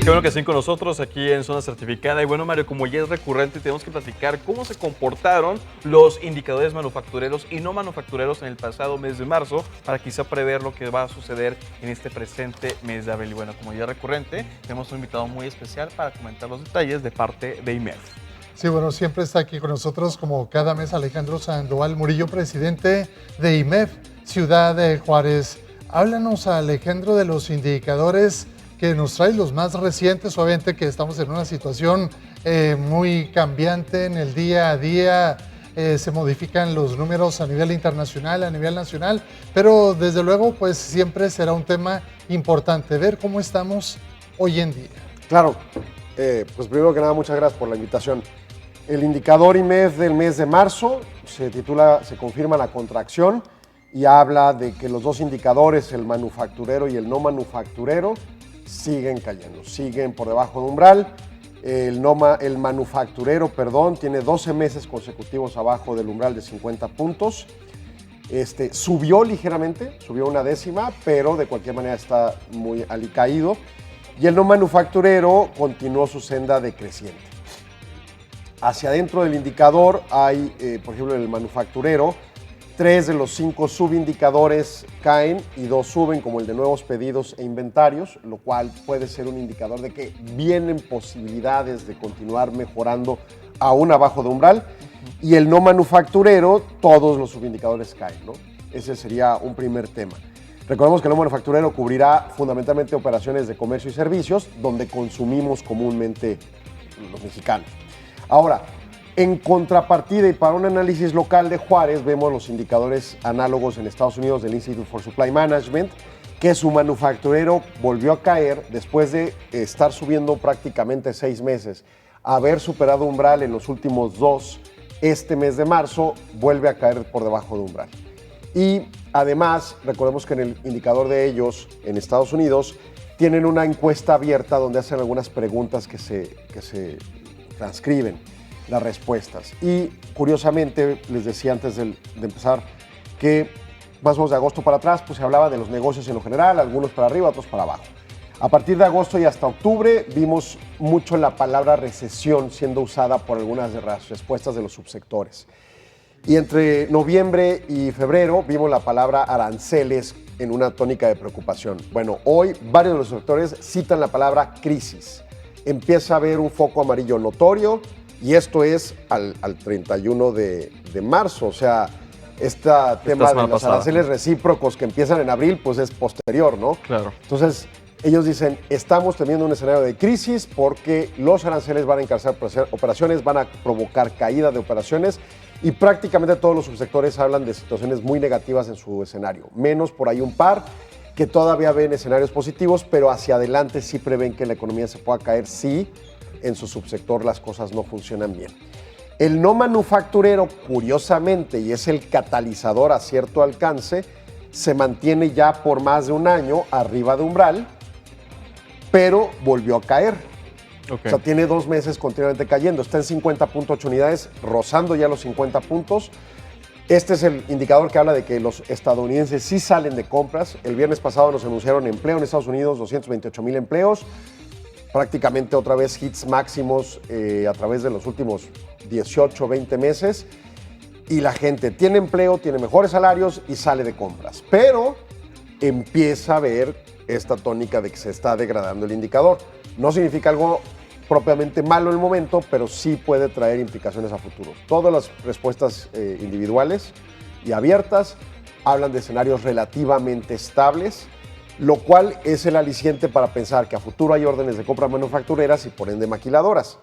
Qué bueno que estén con nosotros aquí en Zona Certificada. Y bueno, Mario, como ya es recurrente, tenemos que platicar cómo se comportaron los indicadores manufactureros y no manufactureros en el pasado mes de marzo para quizá prever lo que va a suceder en este presente mes de abril. Y bueno, como ya es recurrente, tenemos un invitado muy especial para comentar los detalles de parte de IMEF. Sí, bueno, siempre está aquí con nosotros como cada mes Alejandro Sandoval Murillo, presidente de IMEF, Ciudad de Juárez. Háblanos, Alejandro, de los indicadores que nos trae los más recientes. Obviamente que estamos en una situación muy cambiante en el día a día, se modifican los números a nivel internacional, a nivel nacional, pero desde luego pues siempre será un tema importante ver cómo estamos hoy en día. Claro, pues primero que nada muchas gracias por la invitación. El indicador IMEF del mes de marzo se confirma la contracción y habla de que los dos indicadores, el manufacturero y el no manufacturero, siguen cayendo, siguen por debajo de umbral. El manufacturero, tiene 12 meses consecutivos abajo del umbral de 50 puntos. Subió ligeramente, subió una décima, pero de cualquier manera está muy alicaído. Y el no manufacturero continuó su senda decreciente. Hacia adentro del indicador hay, por ejemplo, el manufacturero, 3 de los 5 subindicadores caen y 2 suben, como el de nuevos pedidos e inventarios, lo cual puede ser un indicador de que vienen posibilidades de continuar mejorando aún abajo de umbral. Y el no manufacturero, todos los subindicadores caen, ¿no? Ese sería un primer tema. Recordemos que el no manufacturero cubrirá fundamentalmente operaciones de comercio y servicios, donde consumimos comúnmente los mexicanos. Ahora, en contrapartida y para un análisis local de Juárez, vemos los indicadores análogos en Estados Unidos del Institute for Supply Management, que su manufacturero volvió a caer después de estar subiendo prácticamente 6 meses. Haber superado umbral en los últimos 2, este mes de marzo vuelve a caer por debajo de umbral. Y además, recordemos que en el indicador de ellos, en Estados Unidos, tienen una encuesta abierta donde hacen algunas preguntas que se transcriben las respuestas. Y curiosamente, les decía antes de empezar, que más o menos de agosto para atrás, pues se hablaba de los negocios en lo general, algunos para arriba, otros para abajo. A partir de agosto y hasta octubre vimos mucho la palabra recesión siendo usada por algunas de las respuestas de los subsectores. Y entre noviembre y febrero vimos la palabra aranceles en una tónica de preocupación. Bueno, hoy varios de los sectores citan la palabra crisis. Empieza a haber un foco amarillo notorio y esto es al 31 de marzo. O sea, este tema de los aranceles recíprocos que empiezan en abril, pues es posterior, ¿no? Claro. Entonces, ellos dicen, estamos teniendo un escenario de crisis porque los aranceles van a encarecer operaciones, van a provocar caída de operaciones y prácticamente todos los subsectores hablan de situaciones muy negativas en su escenario. Menos por ahí un par que todavía ven escenarios positivos, pero hacia adelante sí prevén que la economía se pueda caer si en su subsector las cosas no funcionan bien. El no manufacturero, curiosamente, y es el catalizador a cierto alcance, se mantiene ya por más de un año arriba de umbral, pero volvió a caer. Okay. O sea, tiene 2 meses continuamente cayendo. Está en 50.8 unidades, rozando ya los 50 puntos. Este es el indicador que habla de que los estadounidenses sí salen de compras. El viernes pasado nos anunciaron empleo en Estados Unidos, 228,000 empleos. Prácticamente otra vez hits máximos a través de los últimos 18, 20 meses. Y la gente tiene empleo, tiene mejores salarios y sale de compras. Pero empieza a ver esta tónica de que se está degradando el indicador. No significa algo propiamente malo en el momento, pero sí puede traer implicaciones a futuro. Todas las respuestas individuales y abiertas hablan de escenarios relativamente estables, lo cual es el aliciente para pensar que a futuro hay órdenes de compra manufactureras y por ende maquiladoras.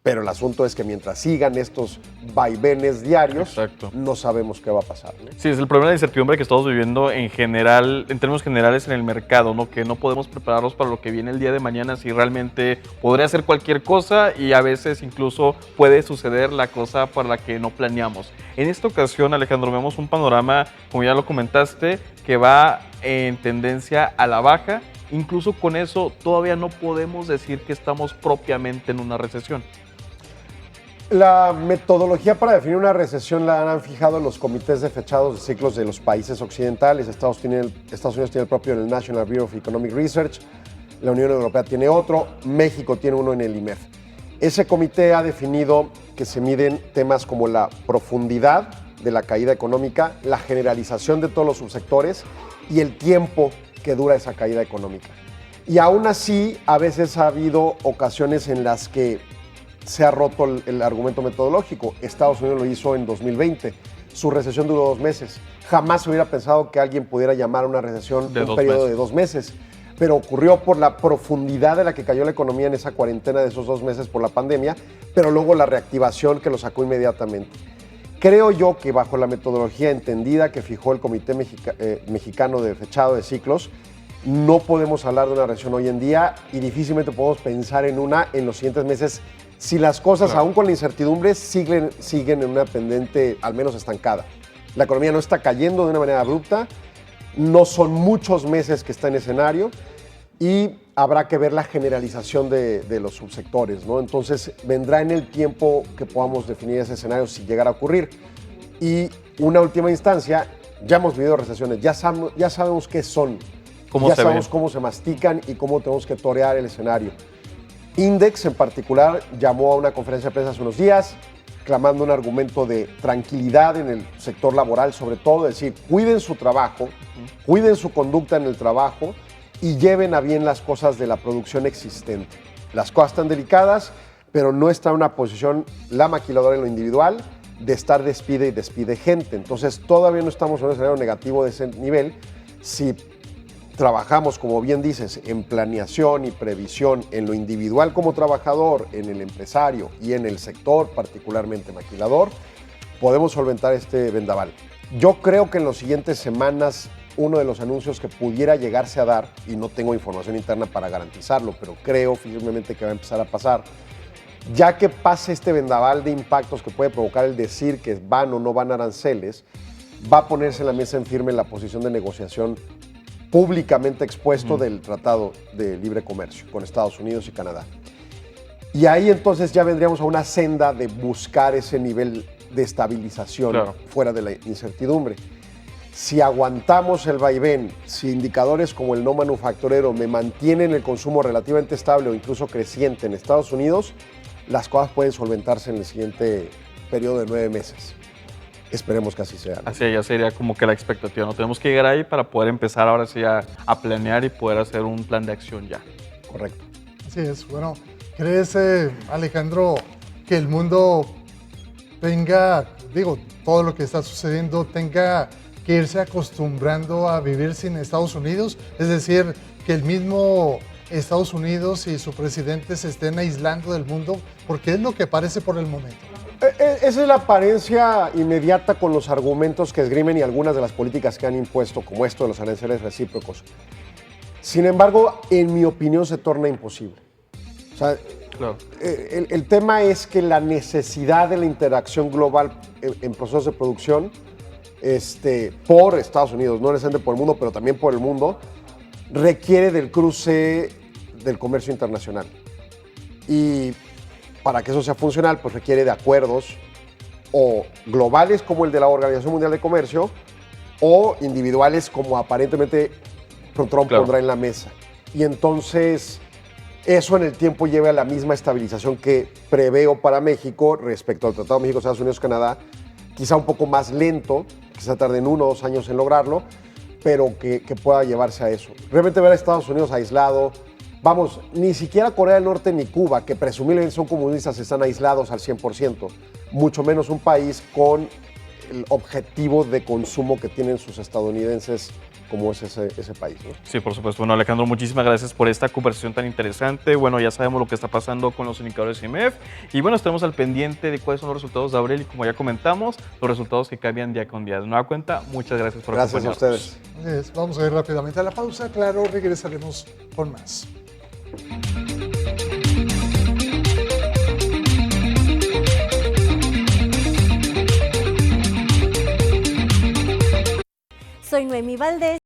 Pero el asunto es que mientras sigan estos vaivenes diarios, exacto, no sabemos qué va a pasar, ¿no? Sí, es el problema de incertidumbre que estamos viviendo en general, en términos generales en el mercado, ¿no? Que no podemos prepararnos para lo que viene el día de mañana, si realmente podría ser cualquier cosa y a veces incluso puede suceder la cosa para la que no planeamos. En esta ocasión, Alejandro, vemos un panorama, como ya lo comentaste, que va en tendencia a la baja. Incluso con eso todavía no podemos decir que estamos propiamente en una recesión. La metodología para definir una recesión la han fijado los comités de fechados de ciclos de los países occidentales. Estados Unidos tiene el propio, el National Bureau of Economic Research. la Unión Europea tiene otro, México tiene uno en el IMEF. Ese comité ha definido que se miden temas como la profundidad de la caída económica, la generalización de todos los subsectores y el tiempo que dura esa caída económica. Y aún así, a veces ha habido ocasiones en las que se ha roto el argumento metodológico. Estados Unidos lo hizo en 2020. Su recesión duró 2 meses. Jamás se hubiera pensado que alguien pudiera llamar a una recesión un periodo de 2 meses. Pero ocurrió por la profundidad de la que cayó la economía en esa cuarentena de esos 2 meses por la pandemia, pero luego la reactivación que lo sacó inmediatamente. Creo yo que bajo la metodología entendida que fijó el Comité Mexicano de Fechado de Ciclos, no podemos hablar de una recesión hoy en día y difícilmente podemos pensar en una en los siguientes meses si las cosas, aún con la incertidumbre, siguen en una pendiente al menos estancada. La economía no está cayendo de una manera abrupta, no son muchos meses que está en escenario y habrá que ver la generalización de los subsectores, ¿no? Entonces vendrá en el tiempo que podamos definir ese escenario si llegara a ocurrir. Y una última instancia, ya hemos vivido recesiones, ya sabemos qué son, ya sabemos cómo se mastican y cómo tenemos que torear el escenario. Index en particular llamó a una conferencia de prensa hace unos días clamando un argumento de tranquilidad en el sector laboral, sobre todo, es decir, cuiden su trabajo, cuiden su conducta en el trabajo y lleven a bien las cosas de la producción existente. Las cosas están delicadas, pero no está en una posición la maquiladora en lo individual de estar despide y despide gente. Entonces todavía no estamos en un escenario negativo de ese nivel. Si trabajamos, como bien dices, en planeación y previsión en lo individual como trabajador, en el empresario y en el sector, particularmente maquilador, podemos solventar este vendaval. Yo creo que en las siguientes semanas uno de los anuncios que pudiera llegarse a dar, y no tengo información interna para garantizarlo, pero creo firmemente que va a empezar a pasar, ya que pase este vendaval de impactos que puede provocar el decir que van o no van aranceles, va a ponerse en la mesa en firme la posición de negociación públicamente expuesto del Tratado de Libre Comercio con Estados Unidos y Canadá. Y ahí entonces ya vendríamos a una senda de buscar ese nivel de estabilización fuera de la incertidumbre. Si aguantamos el vaivén, si indicadores como el no manufacturero me mantienen el consumo relativamente estable o incluso creciente en Estados Unidos, las cosas pueden solventarse en el siguiente periodo de 9 meses. Esperemos que así sea, ¿no? Así ya sería como que la expectativa, ¿no? Tenemos que llegar ahí para poder empezar ahora sí a planear y poder hacer un plan de acción ya. Correcto. Así es. Bueno, ¿crees, Alejandro, que el mundo tenga, todo lo que está sucediendo, tenga que irse acostumbrando a vivir sin Estados Unidos? Es decir, que el mismo Estados Unidos y su presidente se estén aislando del mundo, porque es lo que parece por el momento. Esa es la apariencia inmediata con los argumentos que esgrimen y algunas de las políticas que han impuesto, como esto de los aranceles recíprocos. Sin embargo, en mi opinión, se torna imposible. O sea, el tema es que la necesidad de la interacción global en procesos de producción por Estados Unidos, no necesariamente por el mundo, pero también por el mundo, requiere del cruce del comercio internacional. Y para que eso sea funcional, pues requiere de acuerdos o globales como el de la Organización Mundial de Comercio o individuales como aparentemente Trump pondrá en la mesa. Y entonces eso en el tiempo lleva a la misma estabilización que preveo para México respecto al Tratado de México, Estados Unidos, Canadá, quizá un poco más lento, quizá tarden 1 o 2 años en lograrlo, pero que pueda llevarse a eso. Realmente ver a Estados Unidos aislado, vamos, ni siquiera Corea del Norte ni Cuba, que presumiblemente son comunistas, están aislados al 100%, mucho menos un país con el objetivo de consumo que tienen sus estadounidenses como es ese país, ¿no? Sí, por supuesto. Bueno, Alejandro, muchísimas gracias por esta conversación tan interesante. Bueno, ya sabemos lo que está pasando con los indicadores IMEF y bueno, estaremos al pendiente de cuáles son los resultados de abril y como ya comentamos, los resultados que cambian día con día. De nueva cuenta, muchas gracias por acompañarnos. Gracias a ustedes. Vamos a ir rápidamente a la pausa. Claro, regresaremos con más. Soy Noemí Valdés.